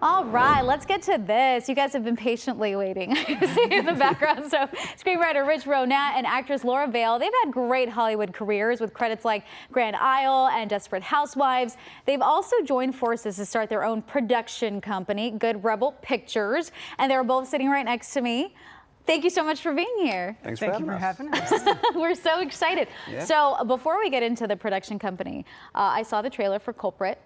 All right, let's get to this. You guys have been patiently waiting. You see in the background. So screenwriter Rich Ronat and actress Laura Vale, they've had great Hollywood careers with credits like Grand Isle and Desperate Housewives. They've also joined forces to start their own production company, Good Rebel Pictures, and they're both sitting right next to me. Thank you so much for being here. Thank you for having us. We're so excited. Yeah. So before we get into the production company, I saw the trailer for Culprit.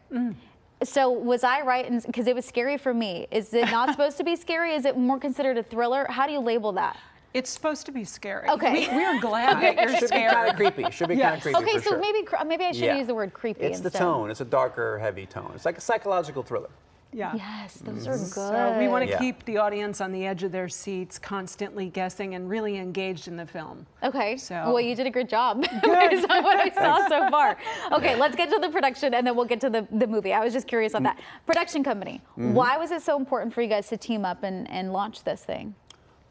So was I right? Because it was scary for me. Is it not supposed to be scary? Is it more considered a thriller? How do you label that? It's supposed to be scary. Okay. We are glad that you're Should scared. be kind of creepy. Should be kind of creepy. Okay, for so sure. maybe I should use the word creepy It's instead. the tone. It's a darker, heavy tone. It's like a psychological thriller. Yeah. Yes, those are good. So we want to Yeah. keep the audience on the edge of their seats, constantly guessing and really engaged in the film. Okay, So- well, you did a good job based on what I saw so far. Okay, let's get to the production and then we'll get to the movie. I was just curious on that. Production company, why was it so important for you guys to team up and launch this thing?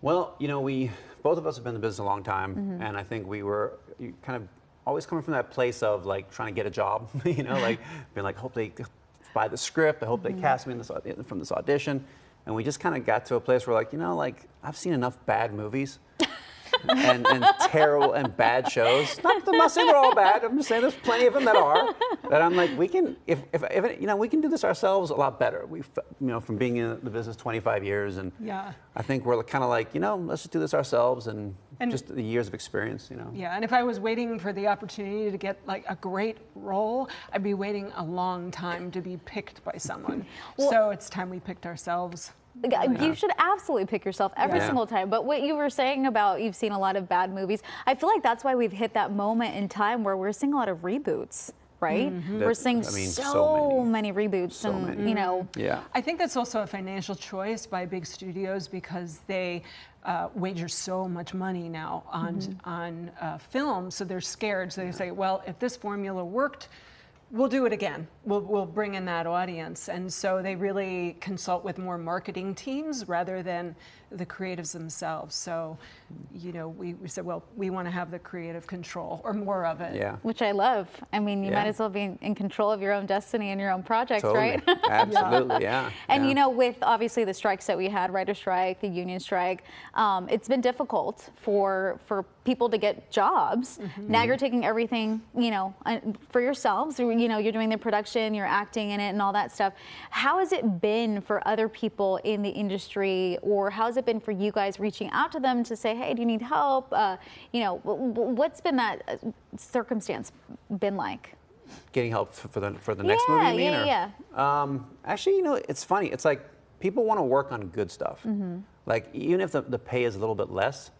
Well, you know, both of us have been in the business a long time, and I think we were kind of always coming from that place of like trying to get a job, you know, like being like, hope they buy the script, I hope they cast me in from this audition. And we just kind of got to a place where like, you know, like I've seen enough bad movies and terrible and bad shows. I'm not saying they're all bad, I'm just saying there's plenty of them that are, that I'm like, we can, if you know, we can do this ourselves a lot better. We've, you know, from being in the business 25 years, and Yeah. I think we're kind of like, you know, let's just do this ourselves and just the years of experience, you know. Yeah, and if I was waiting for the opportunity to get like a great role, I'd be waiting a long time to be picked by someone. So it's time we picked ourselves. You should absolutely pick yourself every single time. But what you were saying about you've seen a lot of bad movies, I feel like that's why we've hit that moment in time where we're seeing a lot of reboots, right? We're seeing so many reboots, and you know. Yeah. I think that's also a financial choice by big studios because they wager so much money now on film, so they're scared. So they say, well, if this formula worked, we'll do it again. We'll bring in that audience. And so they really consult with more marketing teams rather than the creatives themselves. So, you know, we said, well, we want to have the creative control or more of it. Yeah. Which I love. I mean, you might as well be in control of your own destiny and your own projects, right? Absolutely, yeah. And you know, with obviously the strikes that we had, writer strike, the union strike, it's been difficult for people to get jobs. Now you're taking everything, you know, for yourselves. You know, you're doing the production, you're acting in it and all that stuff. How has it been for other people in the industry, or how has it been for you guys reaching out to them to say, hey, do you need help? You know, what's been that circumstance been like? Getting help for the next movie, you mean? Yeah. Actually, you know, it's funny. It's like people want to work on good stuff. Like even if the pay is a little bit less,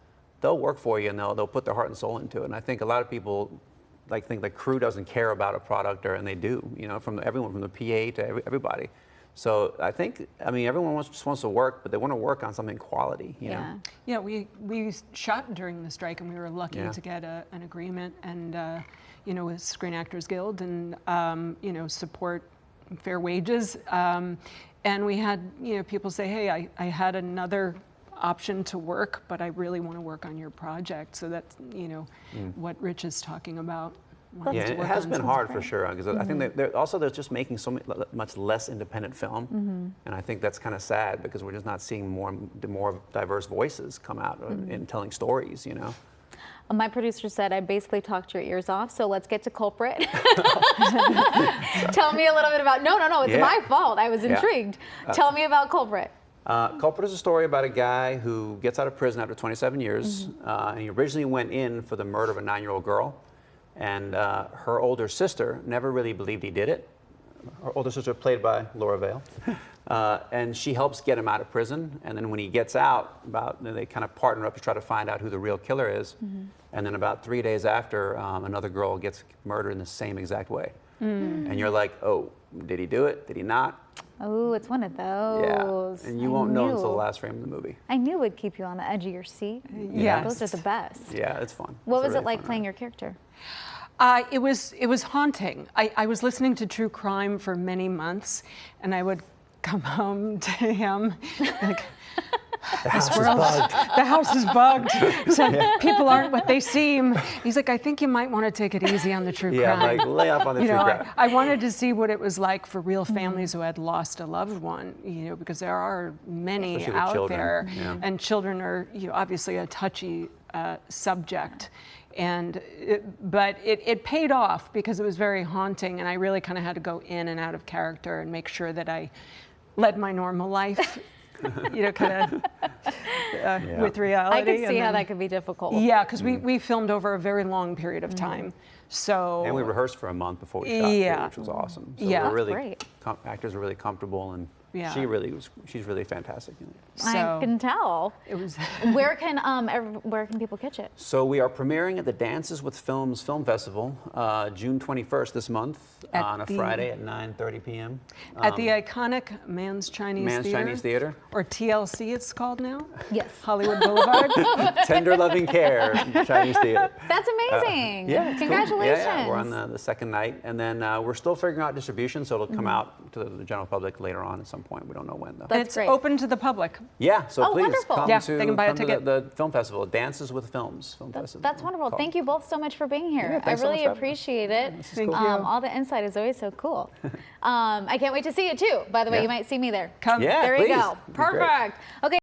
they'll work for you and they'll put their heart and soul into it. And I think a lot of people like think the crew doesn't care about a product, and they do. You know, from everyone, from the PA to everybody. So I think, I mean, everyone just wants to work, but they want to work on something quality, you know? Yeah, we shot during the strike, and we were lucky to get an agreement, and you know, with Screen Actors Guild, and you know, support fair wages, and we had, you know, people say, hey, I had another option to work, but I really want to work on your project. So that's, you know, what Rich is talking about. Yeah, it has been hard for sure, because I think that they're just making so much less independent film, and I think that's kind of sad because we're just not seeing more diverse voices come out in telling stories, you know. My producer said I basically talked your ears off, so let's get to Culprit. Tell me a little bit about. No, it's my fault. I was intrigued. Tell me about Culprit. Culprit is a story about a guy who gets out of prison after 27 years, and he originally went in for the murder of a 9-year-old girl. And her older sister never really believed he did it. Her older sister, played by Laura Vale, and she helps get him out of prison. And then when he gets out, they kind of partner up to try to find out who the real killer is. And then about 3 days after, another girl gets murdered in the same exact way. And you're like, oh, did he do it? Did he not? Oh, it's one of those. Yeah, and you won't know until the last frame of the movie. I knew it would keep you on the edge of your seat. Yeah, those are the best. Yeah, it's fun. What was it like playing your character? It was haunting. I was listening to true crime for many months, and I would come home to him like, The house is bugged. The house is bugged. So people aren't what they seem. He's like, I think you might want to take it easy on the true Yeah, crime. like lay off on the You true know, crime. I wanted to see what it was like for real families who had lost a loved one, because there are many Especially with out children, there, yeah. and children are obviously a touchy subject. But it paid off because it was very haunting, and I really kind of had to go in and out of character and make sure that I led my normal life, kind of with reality. I could see and how then- that could be difficult. Yeah, because we filmed over a very long period of time. So And we rehearsed for a month before we shot, Yeah. too, which was awesome. So Yeah. we're really, Great. actors are really comfortable, and Yeah. she's really fantastic in it. I So- can tell. it was. Where can people catch it? So we are premiering at the Dances with Films Film Festival, June 21st this month, At on a the- Friday at 9:30 p.m. At the iconic Man's Chinese Man's Theater. Chinese Theater. Or TLC it's called now. Yes. Hollywood Boulevard. Tender Loving Care Chinese Theater. That's amazing. Yeah, it's cool. Congratulations. Yeah, we're on the second night, and then we're still figuring out distribution, so it'll come out to the general public later on at some point. We don't know when though. And That's it's great. open to the public. Yeah, so Oh, please wonderful. come Yeah, to, they can buy a come to ticket. the film festival, Dances with Films Film Festival. That's wonderful. Called. Thank you both so much for being here. Yeah, I thanks so much really for having us. appreciate it. Thank you. All the insight is always so cool. I can't wait to see it too. By the way, Yeah. you might see me there. Come. Yeah, There please. you go. It'd be great. Perfect. Okay.